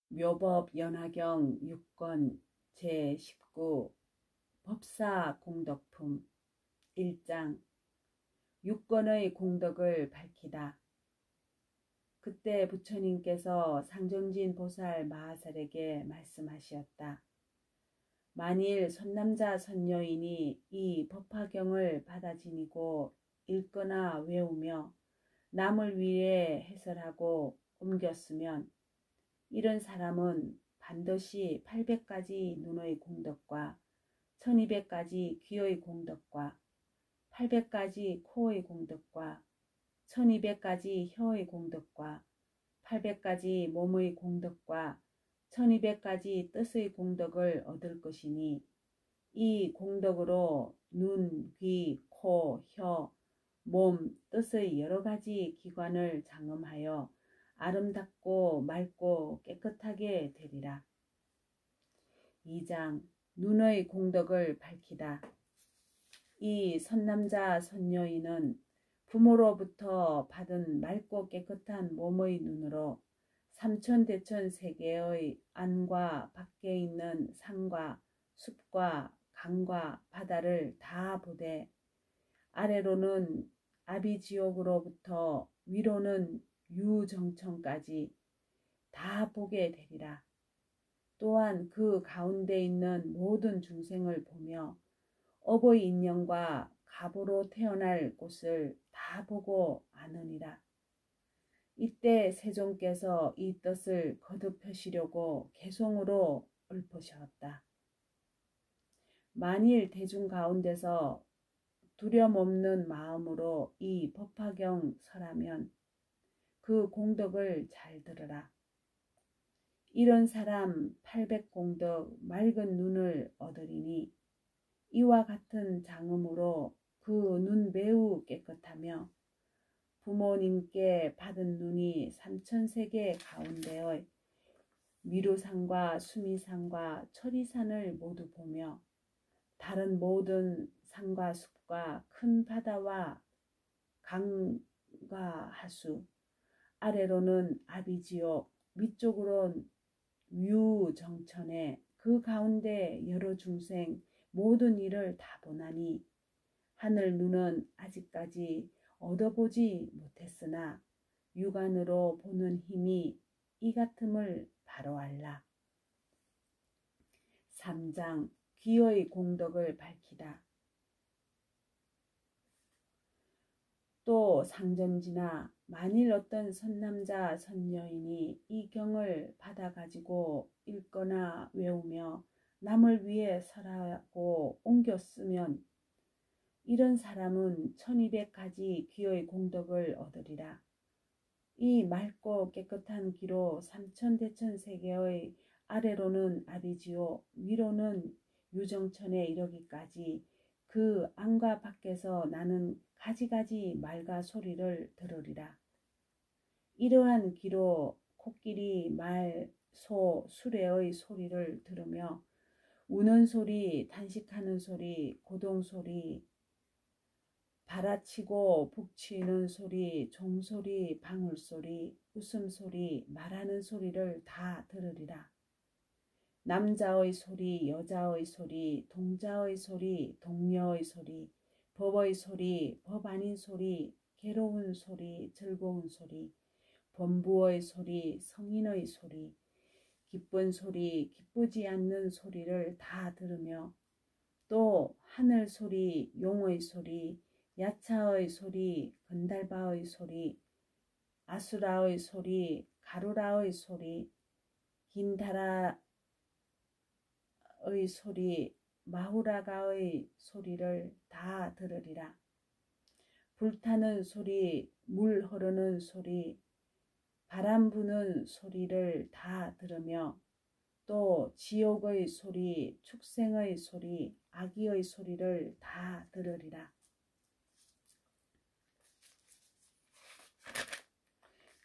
묘법 연화경 6권 제19 법사 공덕품 1장 6권의 공덕을 밝히다. 그때 부처님께서 상존진 보살 마하살에게 말씀하시었다. 만일 선남자 선녀인이 이 법화경을 받아 지니고 읽거나 외우며 남을 위해 해설하고 옮겼으면 이런 사람은 반드시 800가지 눈의 공덕과 1200가지 귀의 공덕과 800가지 코의 공덕과 1200가지 혀의 공덕과 800가지 몸의 공덕과 1200가지 뜻의 공덕을 얻을 것이니 이 공덕으로 눈, 귀, 코, 혀, 몸, 뜻의 여러 가지 기관을 장엄하여 아름답고 맑고 깨끗하게 되리라. 2장 눈의 공덕을 밝히다. 이 선남자 선녀인은 부모로부터 받은 맑고 깨끗한 몸의 눈으로 삼천대천 세계의 안과 밖에 있는 산과 숲과 강과 바다를 다 보되 아래로는 아비지옥으로부터 위로는 유정천까지 다 보게 되리라. 또한 그 가운데 있는 모든 중생을 보며 어버이 인연과 가보로 태어날 곳을 다 보고 아느니라. 이때 세존께서 이 뜻을 거듭하시려고 개송으로 읊으셨다. 만일 대중 가운데서 두려움없는 마음으로 이 법화경 설하면 그 공덕을 잘 들으라. 이런 사람 800공덕 맑은 눈을 얻으리니 이와 같은 장음으로 그 눈 매우 깨끗하며 부모님께 받은 눈이 삼천세계 가운데의 미루산과 수미산과 철이산을 모두 보며 다른 모든 산과 숲과 큰 바다와 강과 하수, 아래로는 아비지옥, 위쪽으론 유정천에 그 가운데 여러 중생 모든 일을 다 보나니 하늘 눈은 아직까지 얻어보지 못했으나 육안으로 보는 힘이 이 같음을 바로 알라. 3장 귀의 공덕을 밝히다. 또 상전지나 만일 어떤 선남자 선녀인이 이 경을 받아가지고 읽거나 외우며 남을 위해 설하고 옮겨 쓰면 이런 사람은 1200가지 귀의 공덕을 얻으리라. 이 맑고 깨끗한 귀로 삼천대천 세계의 아래로는 아비지옥, 위로는 유정천에 이르기까지 그 안과 밖에서 나는 가지가지 말과 소리를 들으리라. 이러한 귀로 코끼리, 말, 소, 수레의 소리를 들으며 우는 소리, 단식하는 소리, 고동 소리, 바라치고 북치는 소리, 종소리, 방울소리, 웃음소리, 말하는 소리를 다 들으리라. 남자의 소리, 여자의 소리, 동자의 소리, 동녀의 소리, 법의 소리, 법 아닌 소리, 괴로운 소리, 즐거운 소리, 범부의 소리, 성인의 소리, 기쁜 소리, 기쁘지 않는 소리를 다 들으며 또 하늘 소리, 용의 소리, 야차의 소리, 건달바의 소리, 아수라의 소리, 가루라의 소리, 긴다라의 소리, 마후라가의 소리를 다 들으리라. 불타는 소리, 물 흐르는 소리, 바람 부는 소리를 다 들으며 또 지옥의 소리, 축생의 소리, 아기의 소리를 다 들으리라.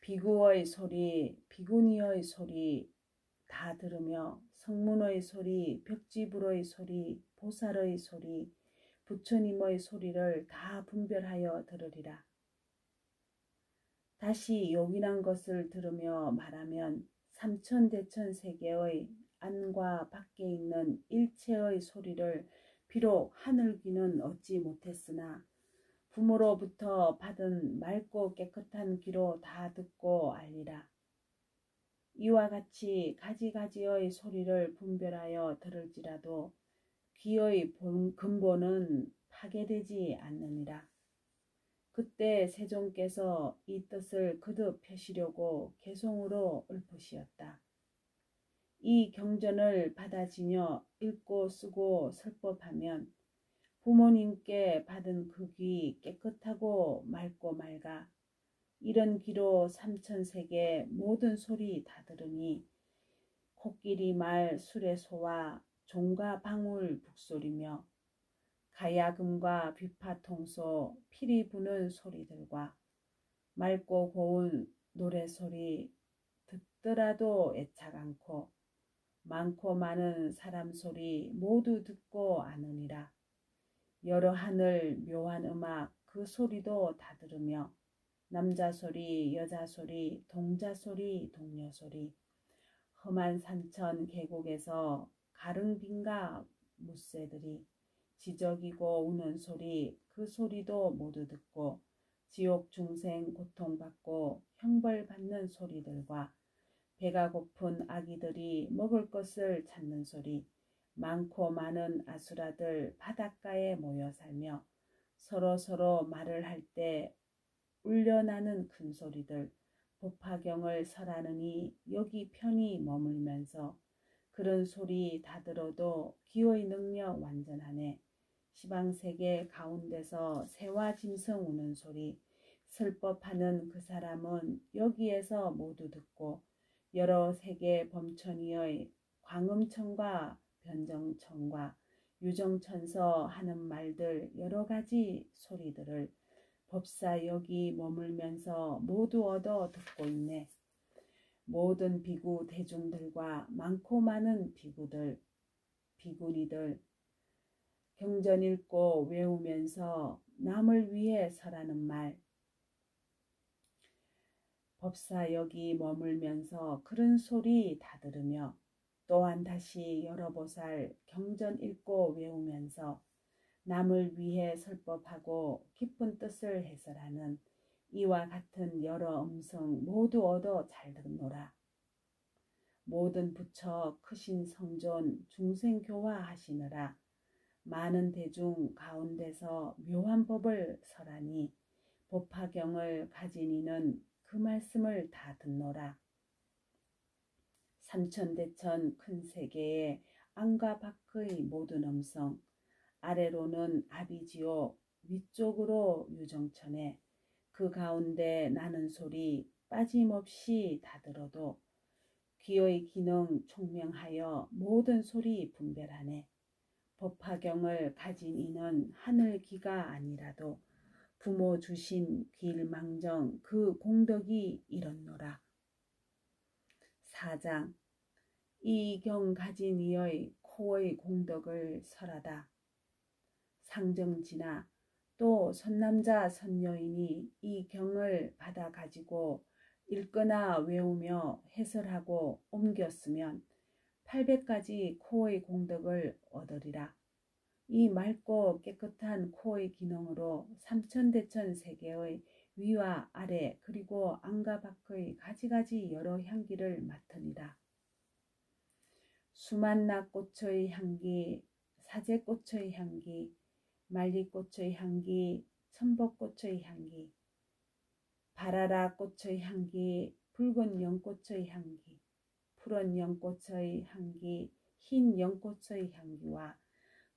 비구의 소리, 비구니의 소리 다 들으며 성문의 소리, 벽지불의 소리, 보살의 소리, 부처님의 소리를 다 분별하여 들으리라. 다시 용인한 것을 들으며 말하면 삼천대천 세계의 안과 밖에 있는 일체의 소리를 비록 하늘귀는 얻지 못했으나 부모로부터 받은 맑고 깨끗한 귀로 다 듣고 알리라. 이와 같이 가지가지의 소리를 분별하여 들을지라도 귀의 근본은 파괴되지 않느니라. 그때 세종께서 이 뜻을 거듭 펴시려고 개송으로 읊으시었다. 이 경전을 받아지녀 읽고 쓰고 설법하면 부모님께 받은 그 귀 깨끗하고 맑고 맑아 이런 귀로 삼천세계 모든 소리 다 들으니 코끼리 말 수레소와 종과 방울 북소리며 가야금과 비파통소 피리 부는 소리들과 맑고 고운 노래소리 듣더라도 애착 않고 많고 많은 사람 소리 모두 듣고 아느니라. 여러 하늘 묘한 음악 그 소리도 다 들으며 남자 소리, 여자 소리, 동자 소리, 동료 소리, 험한 산천 계곡에서 가릉빈가 무새들이 지저귀고 우는 소리, 그 소리도 모두 듣고 지옥 중생 고통받고 형벌받는 소리들과 배가 고픈 아기들이 먹을 것을 찾는 소리, 많고 많은 아수라들 바닷가에 모여 살며 서로 말을 할 때 울려나는 큰 소리들, 법화경을 설하느니 여기 편히 머물면서 그런 소리 다 들어도 기의 능력 완전하네. 시방세계 가운데서 새와 짐승 우는 소리, 설법하는 그 사람은 여기에서 모두 듣고 여러 세계 범천이의 광음천과 변정천과 유정천서 하는 말들 여러 가지 소리들을 법사 여기 머물면서 모두 얻어 듣고 있네. 모든 비구 대중들과 많고 많은 비구들, 비구니들 경전 읽고 외우면서 남을 위해 설하는 말 법사 여기 머물면서 그런 소리 다 들으며 또한 다시 여러 보살 경전 읽고 외우면서 남을 위해 설법하고 깊은 뜻을 해설하는 이와 같은 여러 음성 모두 얻어 잘 듣노라. 모든 부처 크신 성존 중생교화 하시느라 많은 대중 가운데서 묘한 법을 설하니 법화경을 가진 이는 그 말씀을 다 듣노라. 삼천대천 큰 세계의 안과 밖의 모든 음성 아래로는 아비지옥 위쪽으로 유정천에 그 가운데 나는 소리 빠짐없이 다 들어도 귀의 기능 총명하여 모든 소리 분별하네. 법화경을 가진 이는 하늘 귀가 아니라도 부모 주신 귀일망정 그 공덕이 이렇노라. 4장 이 경 가진 이의 코의 공덕을 설하다. 상정지나 또 선남자 선여인이 이 경을 받아 가지고 읽거나 외우며 해설하고 옮겼으면 800가지 코의 공덕을 얻으리라. 이 맑고 깨끗한 코의 기능으로 삼천대천 세계의 위와 아래 그리고 안과 밖의 가지가지 여러 향기를 맡으리라. 수만나꽃의 향기, 사제꽃의 향기, 말리꽃의 향기, 천복꽃의 향기, 바라라 꽃의 향기, 붉은 연꽃의 향기, 푸른 연꽃의 향기, 흰 연꽃의 향기와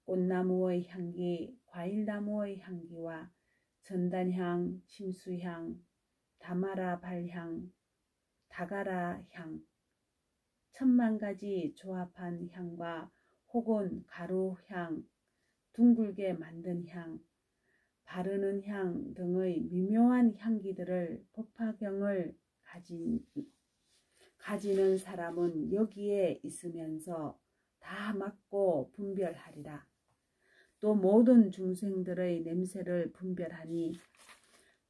꽃나무의 향기, 과일나무의 향기와 전단향, 심수향, 다마라 발향, 다가라 향, 10,000가지 조합한 향과 혹은 가루향, 둥글게 만든 향, 바르는 향 등의 미묘한 향기들을 법화경을 가지는 사람은 여기에 있으면서 다 맡고 분별하리라. 또 모든 중생들의 냄새를 분별하니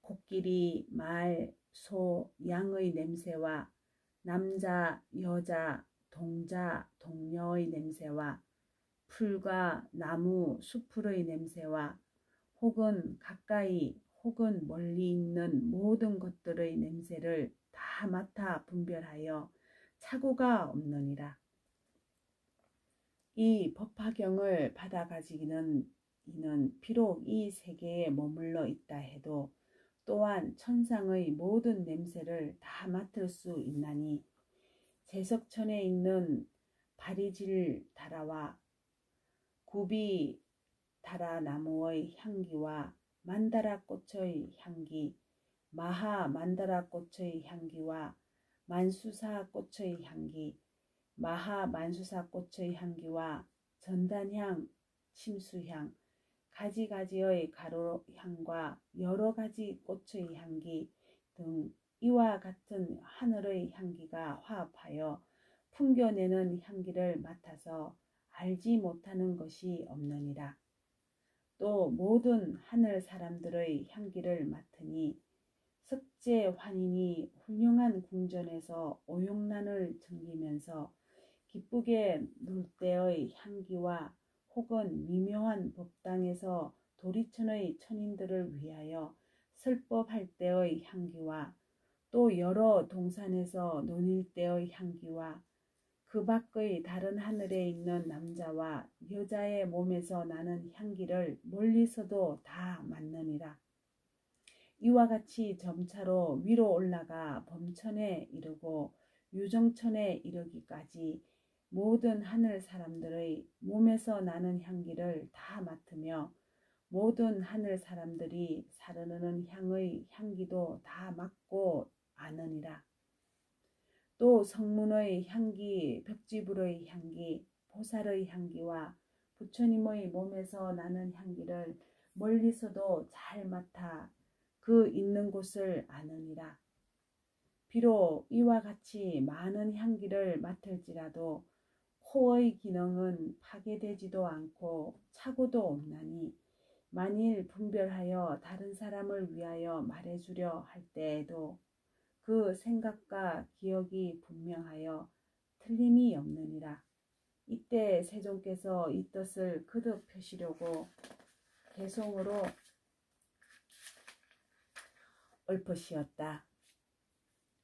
코끼리, 말, 소, 양의 냄새와 남자, 여자, 동자, 동녀의 냄새와 풀과 나무, 수풀의 냄새와 혹은 가까이 혹은 멀리 있는 모든 것들의 냄새를 다 맡아 분별하여 착오가 없느니라. 이 법화경을 받아 가지기는 이는 비록 이 세계에 머물러 있다 해도 또한 천상의 모든 냄새를 다 맡을 수 있나니 제석천에 있는 바리질 다라와 구비 다라 나무의 향기와 만다라 꽃의 향기, 마하 만다라 꽃의 향기와 만수사 꽃의 향기, 마하 만수사 꽃의 향기와 전단향, 침수향, 가지가지의 가로향과 여러 가지 꽃의 향기 등 이와 같은 하늘의 향기가 화합하여 풍겨내는 향기를 맡아서 알지 못하는 것이 없느니라. 또 모든 하늘 사람들의 향기를 맡으니 석재 환인이 훌륭한 궁전에서 오용난을 즐기면서 기쁘게 놀 때의 향기와 혹은 미묘한 법당에서 도리천의 천인들을 위하여 설법할 때의 향기와 또 여러 동산에서 논일 때의 향기와 그 밖의 다른 하늘에 있는 남자와 여자의 몸에서 나는 향기를 멀리서도 다 맡느니라. 이와 같이 점차로 위로 올라가 범천에 이르고 유정천에 이르기까지 모든 하늘 사람들의 몸에서 나는 향기를 다 맡으며 모든 하늘 사람들이 사르르는 향의 향기도 다 맡고 아느니라. 또 성문의 향기, 벽지불의 향기, 보살의 향기와 부처님의 몸에서 나는 향기를 멀리서도 잘 맡아 그 있는 곳을 아느니라. 비록 이와 같이 많은 향기를 맡을지라도 코의 기능은 파괴되지도 않고 착오도 없나니 만일 분별하여 다른 사람을 위하여 말해주려 할 때에도 그 생각과 기억이 분명하여 틀림이 없느니라. 이때 세존께서 이 뜻을 거듭 펴시려고 개송으로 읊으시었다.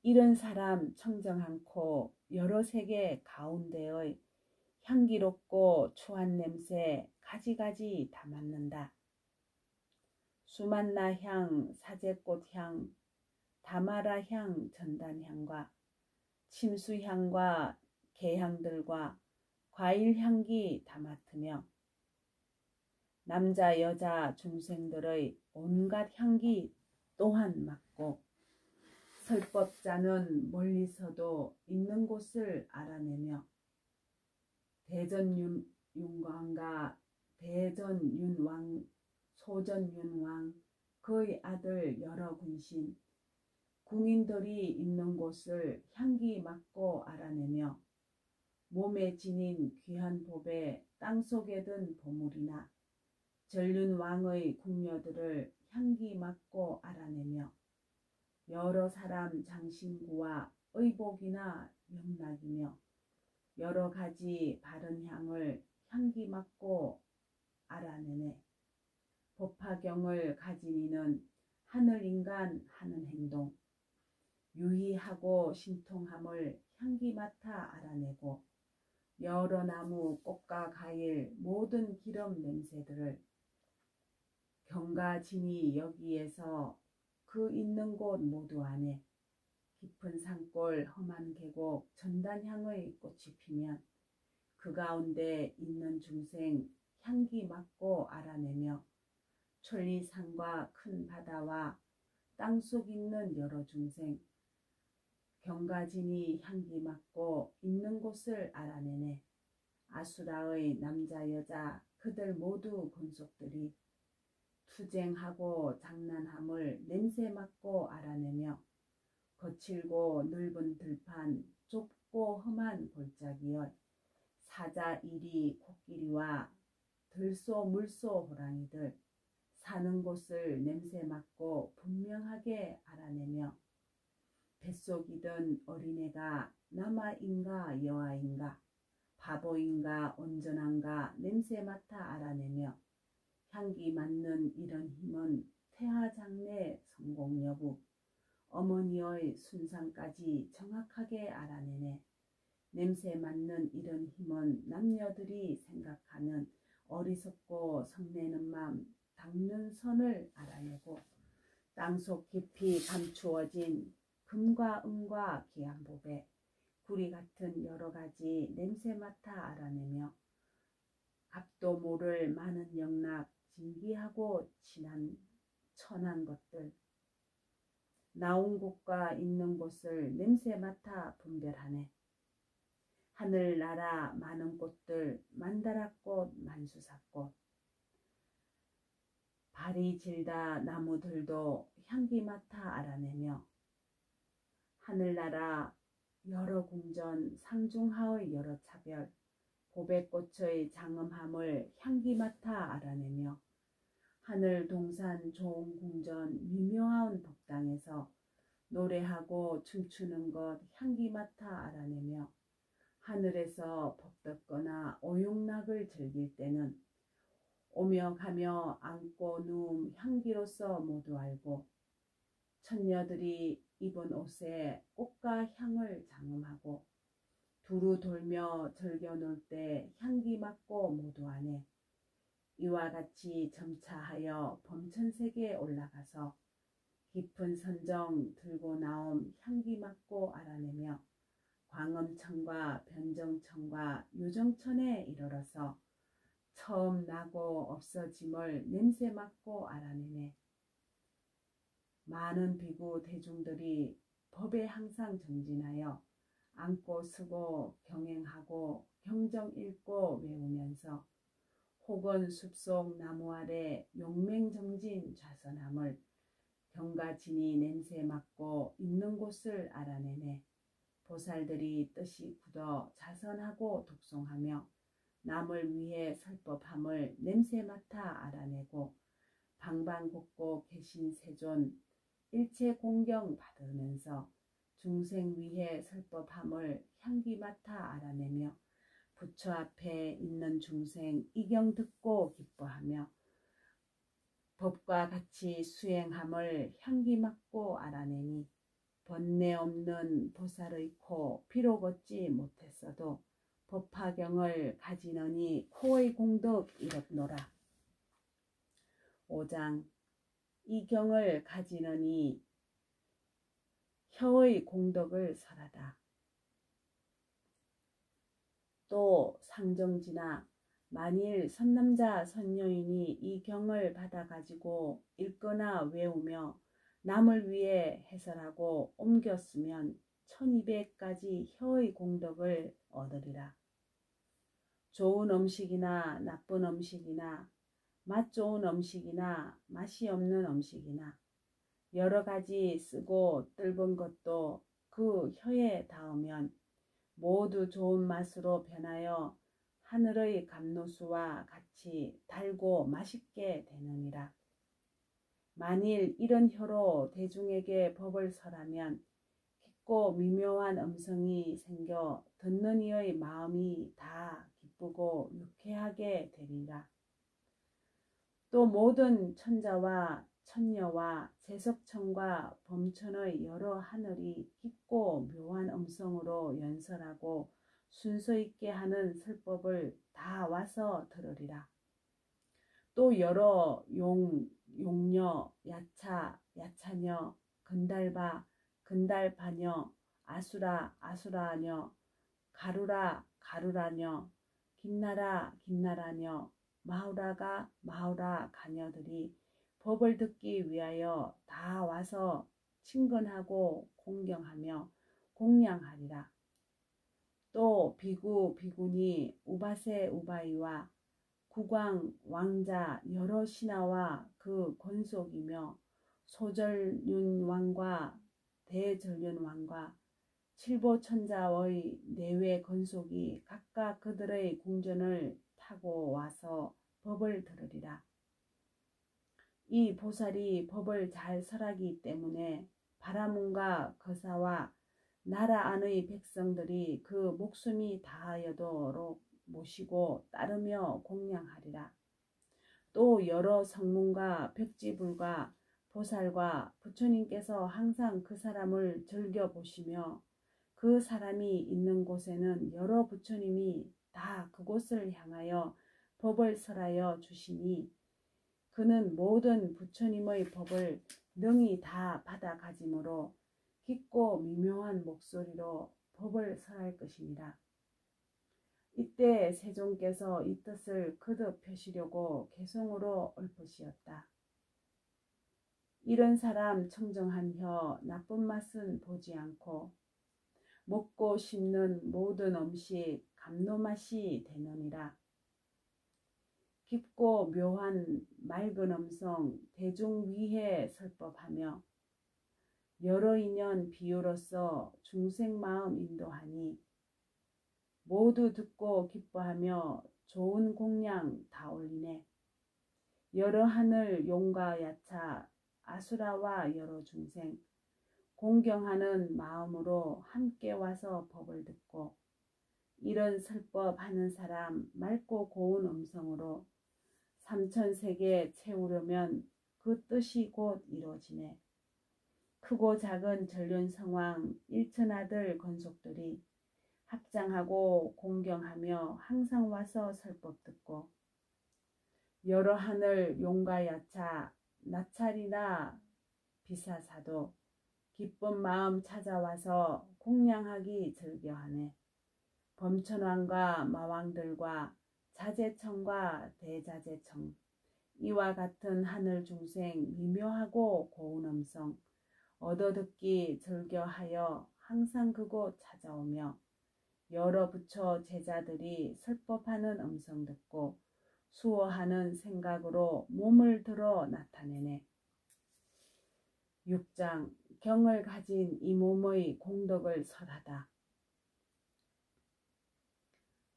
이런 사람 청정않고 여러 세계 가운데의 향기롭고 추한 냄새 가지가지 다 맡는다. 수만나향, 사제꽃향, 다마라향, 전단향과 침수향과 개향들과 과일향기 다 맡으며 남자 여자 중생들의 온갖 향기 또한 맡고 설법자는 멀리서도 있는 곳을 알아내며 대전윤왕과 대전윤왕, 소전윤왕, 그의 아들 여러 군신, 궁인들이 있는 곳을 향기 맡고 알아내며 몸에 지닌 귀한 법에 땅속에 든 보물이나 전륜왕의 궁녀들을 향기 맡고 알아내며 여러 사람 장신구와 의복이나 명락이며 여러 가지 바른 향을 향기 맡고 알아내네. 법화경을 가진 이는 하늘인간 하는 행동, 유희하고 신통함을 향기 맡아 알아내고 여러 나무, 꽃과 과일, 모든 기름 냄새들을 경가진이 여기에서 그 있는 곳 모두 안에 깊은 산골, 험한 계곡, 전단향의 꽃이 피면 그 가운데 있는 중생 향기 맡고 알아내며 천리산과 큰 바다와 땅속 있는 여러 중생 경가진이 향기 맡고 있는 곳을 알아내네. 아수라의 남자 여자 그들 모두 권속들이 투쟁하고 장난함을 냄새 맡고 알아내며 거칠고 넓은 들판 좁고 험한 골짜기여 사자 이리 코끼리와 들소 물소 호랑이들 사는 곳을 냄새 맡고 분명하게 알아내며 뱃속이던 어린애가 남아인가 여아인가, 바보인가 온전한가 냄새 맡아 알아내며 향기 맡는 이런 힘은 태아 장래 성공 여부, 어머니의 순상까지 정확하게 알아내네. 냄새 맡는 이런 힘은 남녀들이 생각하는 어리석고 성내는 맘, 닦는 선을 알아내고 땅속 깊이 감추어진 금과 은과 귀한 보배, 구리 같은 여러 가지 냄새 맡아 알아내며 앞도 모를 많은 영락, 진귀하고 진한 천한 것들, 나온 곳과 있는 곳을 냄새 맡아 분별하네. 하늘나라 많은 꽃들, 만다라꽃, 만수사꽃, 발이 질다 나무들도 향기 맡아 알아내며 하늘나라 여러 궁전, 상중하의 여러 차별, 보배꽃의 장엄함을 향기 맡아 알아내며 하늘 동산 좋은 궁전 미묘한 법당에서 노래하고 춤추는 것 향기 맡아 알아내며 하늘에서 법덮거나 오용락을 즐길 때는 오며 가며 앉고 누움 향기로서 모두 알고 천녀들이 입은 옷에 꽃과 향을 장음하고 두루 돌며 즐겨 놀 때 향기 맡고 모두 아네. 이와 같이 점차하여 범천세계에 올라가서 깊은 선정 들고 나옴 향기 맡고 알아내며 광음천과 변정천과 유정천에 이르러서 처음 나고 없어짐을 냄새 맡고 알아내네. 많은 비구 대중들이 법에 항상 정진하여 앉고 서고 경행하고 경정 읽고 외우면서 혹은 숲속 나무 아래 용맹정진 좌선함을 경가진이 냄새 맡고 있는 곳을 알아내네. 보살들이 뜻이 굳어 자선하고 독송하며 남을 위해 설법함을 냄새 맡아 알아내고 방방곡곡 계신 세존 일체 공경 받으면서 중생 위해 설법함을 향기 맡아 알아내며 부처 앞에 있는 중생 이경 듣고 기뻐하며 법과 같이 수행함을 향기 맡고 알아내니 번뇌 없는 보살의 코 비록 얻지 못했어도 법화경을 가지너니 코의 공덕 이렇노라. 5장 이 경을 가지너니 혀의 공덕을 설하다. 또 상정지나 만일 선남자 선녀인이 이 경을 받아가지고 읽거나 외우며 남을 위해 해설하고 옮겼으면 1200가지 혀의 공덕을 얻으리라. 좋은 음식이나 나쁜 음식이나 맛 좋은 음식이나 맛이 없는 음식이나 여러 가지 쓰고 뜰은 것도 그 혀에 닿으면 모두 좋은 맛으로 변하여 하늘의 감로수와 같이 달고 맛있게 되느니라. 만일 이런 혀로 대중에게 법을 설하면 깊고 미묘한 음성이 생겨 듣는 이의 마음이 다 기쁘고 유쾌하게 되리라. 또 모든 천자와 천녀와 제석천과 범천의 여러 하늘이 깊고 묘한 음성으로 연설하고 순서 있게 하는 설법을 다 와서 들으리라. 또 여러 용녀, 야차, 야차녀, 근달바, 근달파녀, 아수라, 아수라녀, 가루라, 가루라녀, 김나라, 김나라녀, 마우라가, 마우라 가녀들이 법을 듣기 위하여 다 와서 친근하고 공경하며 공양하리라. 또 비구, 비구니, 우바세, 우바이와 국왕, 왕자, 여러 신하와 그 권속이며 소절륜왕과 대절륜왕과 칠보천자의 내외 권속이 각각 그들의 궁전을 타고 와서 법을 들으리라. 이 보살이 법을 잘 설하기 때문에 바라문과 거사와 나라 안의 백성들이 그 목숨이 다하여도록 모시고 따르며 공양하리라. 또 여러 성문과 백지불과 보살과 부처님께서 항상 그 사람을 즐겨보시며 그 사람이 있는 곳에는 여러 부처님이 다 그곳을 향하여 법을 설하여 주시니 그는 모든 부처님의 법을 능히 다 받아가지므로 깊고 미묘한 목소리로 법을 설할 것이니라. 이때 세종께서 이 뜻을 거듭 펴시려고 개송으로 읊으시었다. 이런 사람 청정한 혀 나쁜 맛은 보지 않고 먹고 씹는 모든 음식 감노맛이 되느니라. 깊고 묘한 맑은 음성 대중 위에 설법하며 여러 인연 비유로서 중생 마음 인도하니 모두 듣고 기뻐하며 좋은 공양 다 올리네. 여러 하늘 용과 야차 아수라와 여러 중생 공경하는 마음으로 함께 와서 법을 듣고 이런 설법하는 사람 맑고 고운 음성으로 삼천세계 채우려면 그 뜻이 곧 이루어지네. 크고 작은 전륜성왕 일천하들 건속들이 합장하고 공경하며 항상 와서 설법 듣고 여러 하늘 용과 야차 나찰이나 비사사도 기쁜 마음 찾아와서 공양하기 즐겨하네. 범천왕과 마왕들과 자제청과 대자제청 이와 같은 하늘 중생 미묘하고 고운 음성 얻어듣기 즐겨하여 항상 그곳 찾아오며 여러 부처 제자들이 설법하는 음성 듣고 수호하는 생각으로 몸을 들어 나타내네. 6장 경을 가진 이 몸의 공덕을 설하다.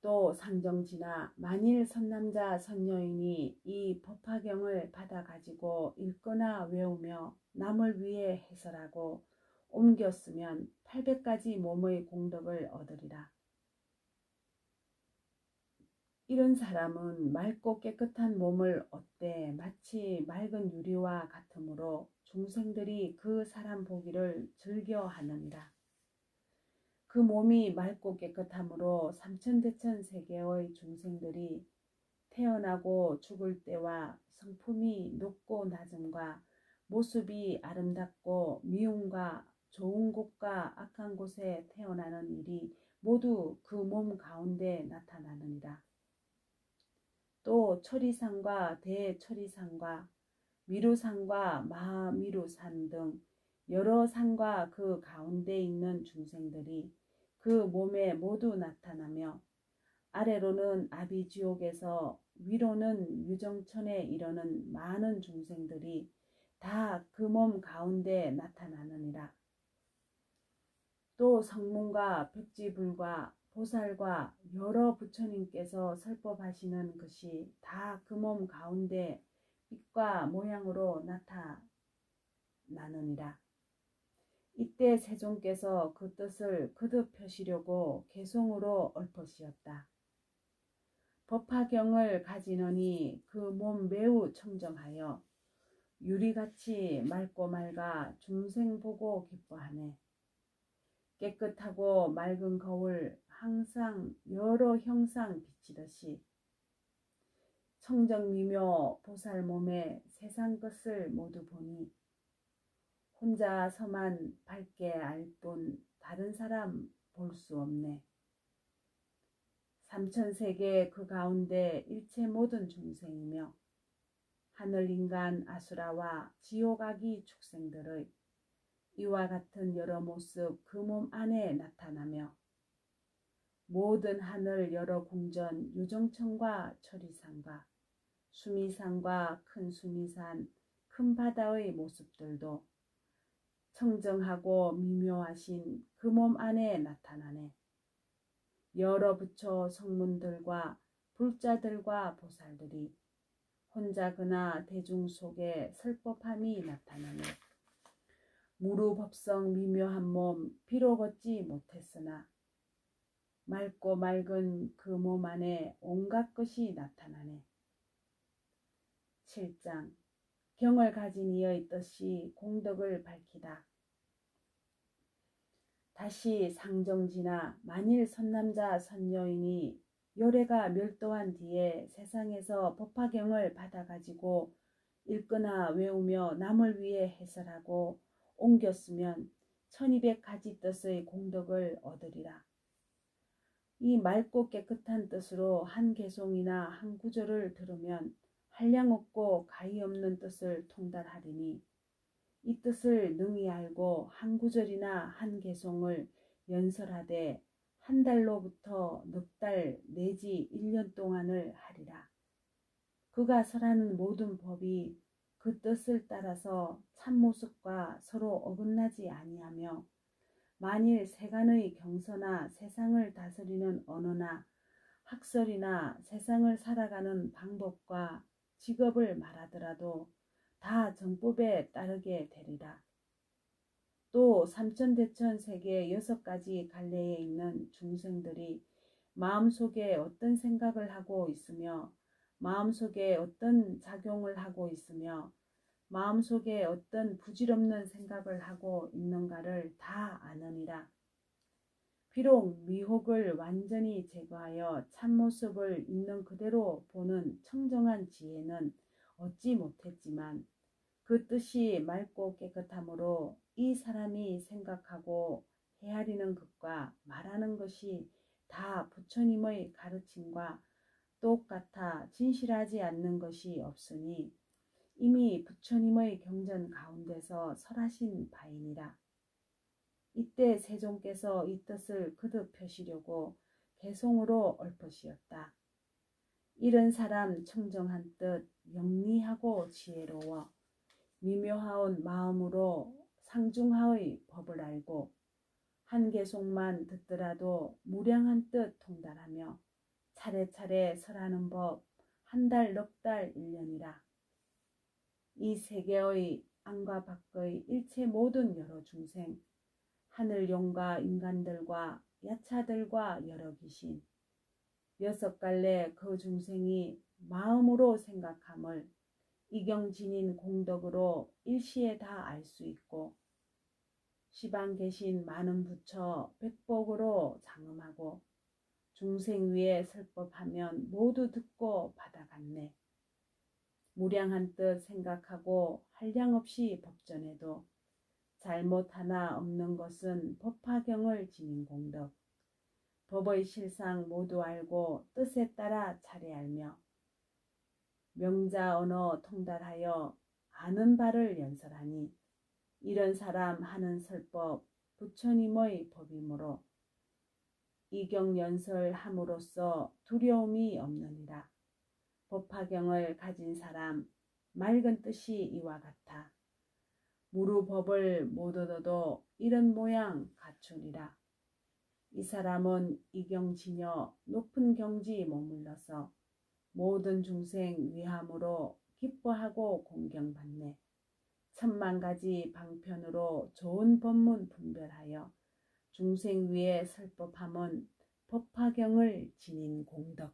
또 상정지나 만일 선남자 선여인이 이 법화경을 받아가지고 읽거나 외우며 남을 위해 해설하고 옮겼으면 800가지 몸의 공덕을 얻으리라. 이런 사람은 맑고 깨끗한 몸을 얻되 마치 맑은 유리와 같으므로 중생들이 그 사람 보기를 즐겨하느니라. 그 몸이 맑고 깨끗함으로 삼천대천 세계의 중생들이 태어나고 죽을 때와 성품이 높고 낮음과 모습이 아름답고 미움과 좋은 곳과 악한 곳에 태어나는 일이 모두 그 몸 가운데 나타나느니라. 또 천리산과 대천리산과 미루산과 마미루산 등 여러 산과 그 가운데 있는 중생들이 그 몸에 모두 나타나며 아래로는 아비지옥에서 위로는 유정천에 이르는 많은 중생들이 다 그 몸 가운데 나타나느니라. 또 성문과 백지불과 보살과 여러 부처님께서 설법하시는 것이 다 그 몸 가운데 빛과 모양으로 나타나느니라. 이때 세종께서 그 뜻을 거듭 펴시려고 개송으로 읊으시었다. 법화경을 가지느니 그 몸 매우 청정하여 유리같이 맑고 맑아 중생 보고 기뻐하네. 깨끗하고 맑은 거울 항상 여러 형상 비치듯이 청정미묘 보살 몸에 세상 것을 모두 보니 혼자서만 밝게 알 뿐 다른 사람 볼 수 없네. 삼천세계 그 가운데 일체 모든 중생이며 하늘 인간 아수라와 지옥아기 축생들의 이와 같은 여러 모습 그 몸 안에 나타나며 모든 하늘 여러 궁전 유정천과 천리산과 수미산과 큰 수미산 큰 바다의 모습들도 청정하고 미묘하신 그 몸 안에 나타나네. 여러 부처 성문들과 불자들과 보살들이 혼자 그나 대중 속에 설법함이 나타나네. 무루법성 미묘한 몸 비록 얻지 못했으나 맑고 맑은 그 몸 안에 온갖 것이 나타나네. 7장 경을 가진 이의 뜻이 공덕을 밝히다. 다시 상정지나 만일 선남자 선여인이 요래가 멸도한 뒤에 세상에서 법화경을 받아가지고 읽거나 외우며 남을 위해 해설하고 옮겼으면 1200가지 뜻의 공덕을 얻으리라. 이 맑고 깨끗한 뜻으로 한 개송이나 한 구절을 들으면 한량없고 가히 없는 뜻을 통달하리니 이 뜻을 능히 알고 한 구절이나 한 개송을 연설하되 한 달로부터 넉 달 내지 1년 동안을 하리라. 그가 설하는 모든 법이 그 뜻을 따라서 참모습과 서로 어긋나지 아니하며 만일 세간의 경서나 세상을 다스리는 언어나 학설이나 세상을 살아가는 방법과 직업을 말하더라도 다 정법에 따르게 되리라. 또 삼천대천 세계 6가지 갈래에 있는 중생들이 마음속에 어떤 생각을 하고 있으며 마음속에 어떤 작용을 하고 있으며 마음속에 어떤 부질없는 생각을 하고 있는가를 다 아느니라. 비록 미혹을 완전히 제거하여 참모습을 있는 그대로 보는 청정한 지혜는 얻지 못했지만 그 뜻이 맑고 깨끗함으로 이 사람이 생각하고 헤아리는 것과 말하는 것이 다 부처님의 가르침과 똑같아 진실하지 않는 것이 없으니 이미 부처님의 경전 가운데서 설하신 바이니라. 이때 세종께서 이 뜻을 거듭 펴시려고 개송으로 얽것이었다. 이런 사람 청정한 뜻, 영리하고 지혜로워 미묘하온 마음으로 상중하의 법을 알고 한 개송만 듣더라도 무량한 뜻 통달하며 차례차례 설하는 법 한 달, 넉 달, 1년이라. 이 세계의 안과 밖의 일체 모든 여러 중생, 하늘용과 인간들과 야차들과 여러 귀신, 6갈래 그 중생이 마음으로 생각함을 이경진인 공덕으로 일시에 다 알 수 있고 시방 계신 많은 부처 백복으로 장엄하고 중생 위에 설법하면 모두 듣고 받아갔네. 무량한 뜻 생각하고 한량없이 법전해도 잘못 하나 없는 것은 법화경을 지닌 공덕. 법의 실상 모두 알고 뜻에 따라 차례 알며 명자 언어 통달하여 아는 바를 연설하니 이런 사람 하는 설법 부처님의 법이므로 이경 연설함으로써 두려움이 없느니라. 법화경을 가진 사람 맑은 뜻이 이와 같아. 무루법을 못 얻어도 이런 모양 갖추리라. 이 사람은 이경지녀 높은 경지 머물러서 모든 중생 위함으로 기뻐하고 공경받네. 1000만가지 방편으로 좋은 법문 분별하여 중생 위에 설법함은 법화경을 지닌 공덕.